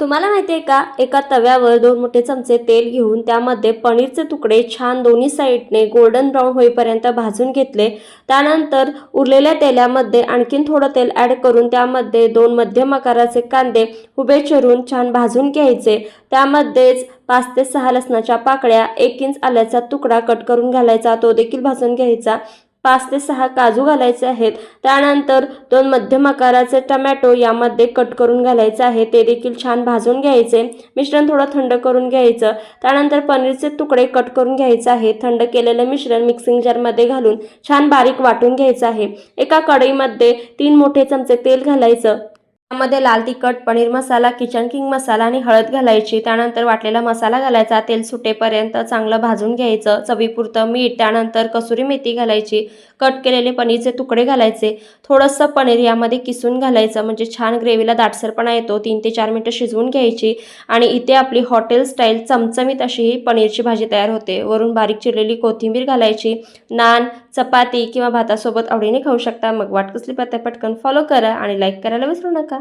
तुम्हाला माहिती आहे का, एका तव्यावर 2 मोठे चमचे तेल घेऊन त्यामध्ये पनीरचे तुकडे छान दोन्ही साईडने गोल्डन ब्राऊन होईपर्यंत भाजून घेतले. त्यानंतर उरलेल्या तेलामध्ये आणखीन थोडं तेल ॲड करून त्यामध्ये 2 मध्यम आकाराचे कांदे उभे चिरून छान भाजून घ्यायचे. त्यामध्येच 5 ते 6 लसणाच्या पाकळ्या, 1 इंच आल्याचा तुकडा कट करून घालायचा, तो देखील भाजून घ्यायचा. 5 ते 6 काजू घालायचे आहेत. त्यानंतर 2 मध्यम आकाराचे टोमॅटो यामध्ये कट करून घालायचे आहे, ते देखील छान भाजून घ्यायचे. मिश्रण थोडं थंड करून घ्यायचं. त्यानंतर पनीरचे तुकडे कट करून घ्यायचे आहे. थंड केलेलं मिश्रण मिक्सिंग जारमध्ये घालून छान बारीक वाटून घ्यायचं आहे. एका कढईमध्ये 3 मोठे चमचे तेल घालायचं. त्यामध्ये लाल तिखट, पनीर मसाला, किचन किंग मसाला आणि हळद घालायची. त्यानंतर वाटलेला मसाला घालायचा. तेल सुटेपर्यंत चांगलं भाजून घ्यायचं. चवीपुरतं मीठ, त्यानंतर कसुरी मेथी घालायची. कट केलेले पनीरचे तुकडे घालायचे. थोडंसं पनीर यामध्ये किसून घालायचं, म्हणजे छान ग्रेव्हीला दाटसरपणा येतो. 3 ते 4 मिनिटं शिजवून घ्यायची आणि इथे आपली हॉटेल स्टाईल चमचमीत अशी ही पनीरची भाजी तयार होते. वरून बारीक चिरलेली कोथिंबीर घालायची. नान, चपाती किंवा भातासोबत आवडीने खाऊ शकता. मग वाट कसली पटकन फॉलो करा आणि लाईक करायला विसरू नका.